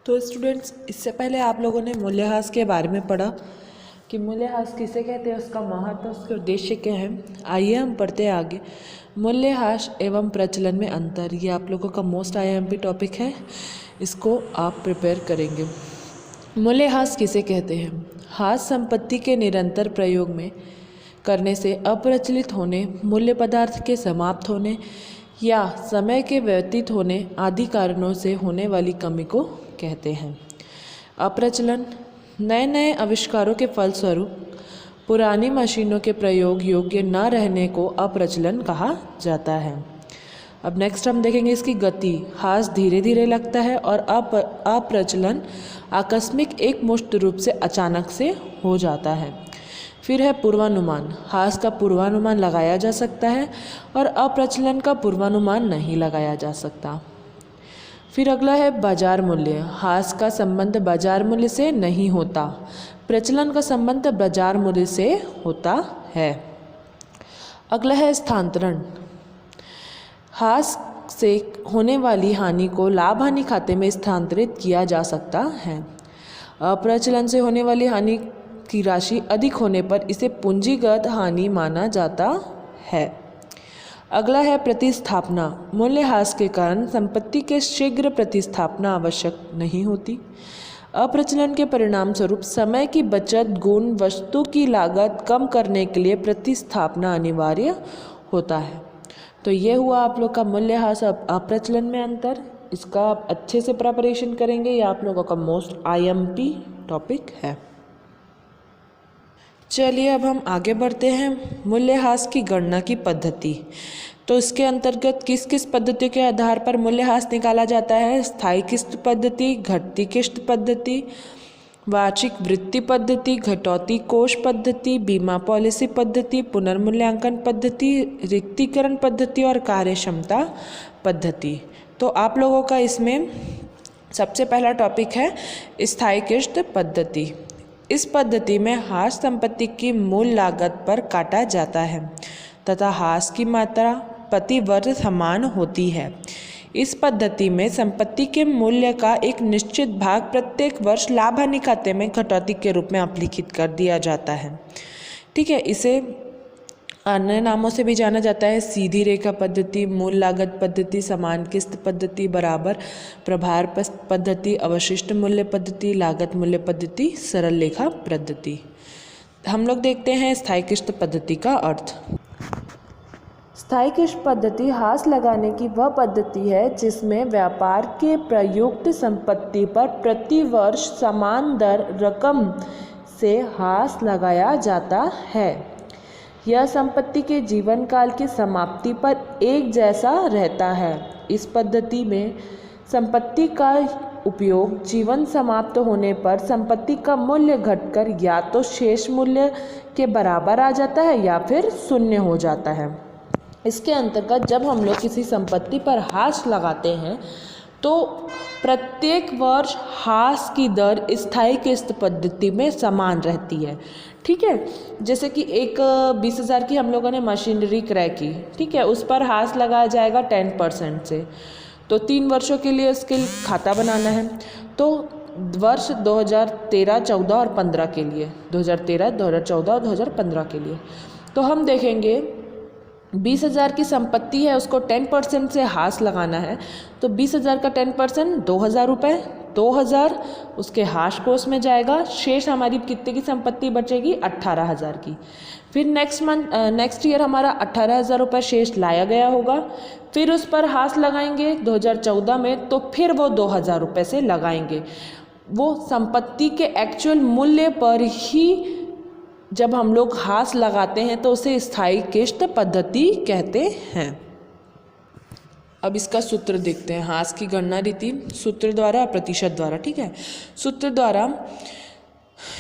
तो स्टूडेंट्स, इससे पहले आप लोगों ने मूल्यह्रास के बारे में पढ़ा कि मूल्यह्रास किसे कहते हैं, उसका महत्व, उसके उद्देश्य क्या है। आइए हम पढ़ते हैं आगे। मूल्यह्रास एवं प्रचलन में अंतर, ये आप लोगों का मोस्ट आईएमपी टॉपिक है, इसको आप प्रिपेयर करेंगे। मूल्यह्रास किसे कहते हैं? ह्रास संपत्ति के निरंतर प्रयोग में करने से अप्रचलित होने, मूल्य पदार्थ के समाप्त होने या समय के व्यतीत होने आदि कारणों से होने वाली कमी को कहते हैं। अप्रचलन, नए नए आविष्कारों के फलस्वरूप पुरानी मशीनों के प्रयोग योग्य न रहने को अप्रचलन कहा जाता है। अब नेक्स्ट हम देखेंगे इसकी गति। ह्रास धीरे धीरे लगता है और अप्रचलन आकस्मिक एकमुश्त रूप से अचानक से हो जाता है। फिर है पूर्वानुमान। ह्रास का पूर्वानुमान लगाया जा सकता है और अप्रचलन का पूर्वानुमान नहीं लगाया जा सकता। फिर अगला है बाजार मूल्य। ह्रास का संबंध बाजार मूल्य से नहीं होता, प्रचलन का संबंध बाजार मूल्य से होता है। अगला है स्थानांतरण। ह्रास से होने वाली हानि को लाभ हानि खाते में स्थानांतरित किया जा सकता है। अप्रचलन से होने वाली हानि की राशि अधिक होने पर इसे पूंजीगत हानि माना जाता है। अगला है प्रतिस्थापना। मूल्यह्रास के कारण संपत्ति के शीघ्र प्रतिस्थापना आवश्यक नहीं होती। अप्रचलन के परिणाम स्वरूप समय की बचत गुण वस्तु की लागत कम करने के लिए प्रतिस्थापना अनिवार्य होता है। तो ये हुआ आप लोग का मूल्यह्रास अप्रचलन में अंतर। इसका आप अच्छे से प्रिपरेशन करेंगे, ये आप लोगों का मोस्ट आईएमपी टॉपिक है। चलिए अब हम आगे बढ़ते हैं। मूल्यह्रास की गणना की पद्धति। तो इसके अंतर्गत किस किस पद्धतियों के आधार पर मूल्यह्रास निकाला जाता है? स्थायी किस्त पद्धति, घटती किस्त पद्धति, वार्षिक वृत्ति पद्धति, घटौती कोष पद्धति, बीमा पॉलिसी पद्धति, पुनर्मूल्यांकन पद्धति, रिक्तीकरण पद्धति और कार्यक्षमता पद्धति। तो आप लोगों का इसमें सबसे पहला टॉपिक है स्थायी किस्त पद्धति। इस पद्धति में ह्रास संपत्ति की मूल लागत पर काटा जाता है तथा ह्रास की मात्रा प्रति वर्ष समान होती है। इस पद्धति में संपत्ति के मूल्य का एक निश्चित भाग प्रत्येक वर्ष लाभ हानि खाते में कटौती के रूप में अभिलिखित कर दिया जाता है। ठीक है, इसे अन्य नामों से भी जाना जाता है। सीधी रेखा पद्धति, मूल लागत पद्धति, समान किस्त पद्धति, बराबर प्रभार पद्धति, अवशिष्ट मूल्य पद्धति, लागत मूल्य पद्धति, सरल लेखा पद्धति। हम लोग देखते हैं स्थायी किस्त पद्धति का अर्थ। स्थायी किस्त पद्धति ह्रास लगाने की वह पद्धति है जिसमें व्यापार के प्रयुक्त संपत्ति पर प्रति वर्ष समान दर रकम से ह्रास लगाया जाता है। यह संपत्ति के जीवन काल की समाप्ति पर एक जैसा रहता है। इस पद्धति में संपत्ति का उपयोग जीवन समाप्त होने पर संपत्ति का मूल्य घटकर या तो शेष मूल्य के बराबर आ जाता है या फिर शून्य हो जाता है। इसके अंतर्गत जब हम लोग किसी संपत्ति पर ह्रास लगाते हैं तो प्रत्येक वर्ष ह्रास की दर स्थायी किस्त पद्धति में समान रहती है। ठीक है, जैसे कि एक 20,000 की हम लोगों ने मशीनरी क्रय की, ठीक है, उस पर ह्रास लगाया जाएगा 10% से। तो 3 वर्षों के लिए उसके खाता बनाना है। तो वर्ष 2013, 14 और 15 के लिए, 2013, 2014 और 2015 के लिए तो हम देखेंगे 20,000 की संपत्ति है, उसको 10% से ह्रास लगाना है। तो 20,000 का 10% 2,000 रुपये, 2,000 उसके ह्रास कोष में जाएगा। शेष हमारी कितने की संपत्ति बचेगी? 18,000 की। फिर नेक्स्ट ईयर हमारा 18,000 रुपये शेष लाया गया होगा। फिर उस पर ह्रास लगाएंगे 2014 में, तो फिर वो 2,000 रुपये से लगाएंगे। वो संपत्ति के एक्चुअल मूल्य पर ही जब हम लोग ह्रास लगाते हैं तो उसे स्थायी किस्त पद्धति कहते हैं। अब इसका सूत्र देखते हैं। ह्रास की गणना रीति सूत्र द्वारा, प्रतिशत द्वारा। ठीक है, सूत्र द्वारा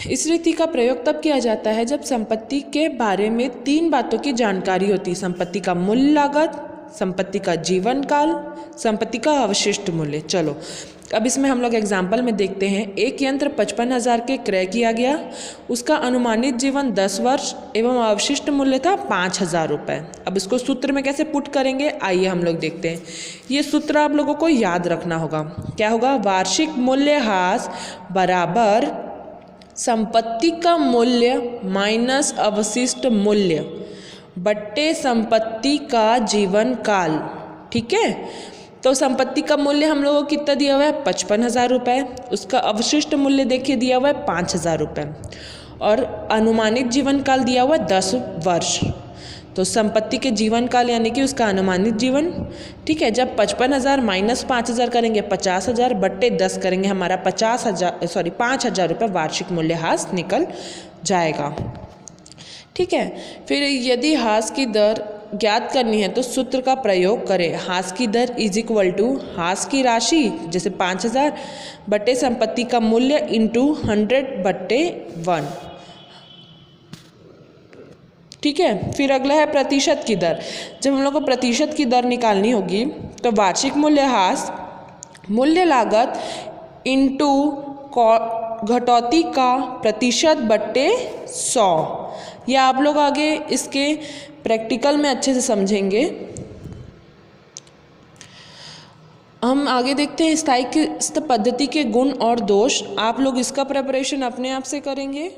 इस रीति का प्रयोग तब किया जाता है जब संपत्ति के बारे में 3 बातों की जानकारी होती है। संपत्ति का मूल लागत, संपत्ति का जीवन काल, संपत्ति का अवशिष्ट मूल्य। चलो, अब इसमें हम लोग एग्जाम्पल में देखते हैं, एक यंत्र 55,000 के क्रय किया गया, उसका अनुमानित जीवन 10 वर्ष एवं अवशिष्ट मूल्य था 5,000 रुपये। अब इसको सूत्र में कैसे पुट करेंगे, आइए हम लोग देखते हैं। ये सूत्र आप लोगों को याद रखना होगा। क्या होगा, वार्षिक मूल्यह्रास बराबर संपत्ति का मूल्य माइनस अवशिष्ट मूल्य बट्टे संपत्ति का जीवन काल। ठीक है, तो संपत्ति का मूल्य हम लोगों को कितना दिया हुआ है, 55,000 रुपये। उसका अवशिष्ट मूल्य देखिए दिया हुआ है 5,000 रुपये, और अनुमानित जीवन काल दिया हुआ है 10 वर्ष। तो संपत्ति के जीवन काल यानी कि उसका अनुमानित जीवन, ठीक है, जब 55,000 माइनस 5,000 करेंगे 50,000 बट्टे 10 करेंगे, हमारा 5,000 रुपये वार्षिक मूल्यह्रास निकल जाएगा। ठीक है, फिर यदि ह्रास की दर ज्ञात करनी है तो सूत्र का प्रयोग करें। ह्रास की दर इज इक्वल टू ह्रास की राशि जैसे 5,000 बटे संपत्ति का मूल्य इंटू 100 बट्टे 1। ठीक है, फिर अगला है प्रतिशत की दर। जब हम लोग को प्रतिशत की दर निकालनी होगी तो वार्षिक मूल्यह्रास मूल्य लागत इंटू घटौती का प्रतिशत बट्टे 100। या आप लोग आगे इसके प्रैक्टिकल में अच्छे से समझेंगे। हम आगे देखते हैं स्थायी किस्त पद्धति के गुण और दोष। आप लोग इसका प्रिपरेशन अपने आप से करेंगे।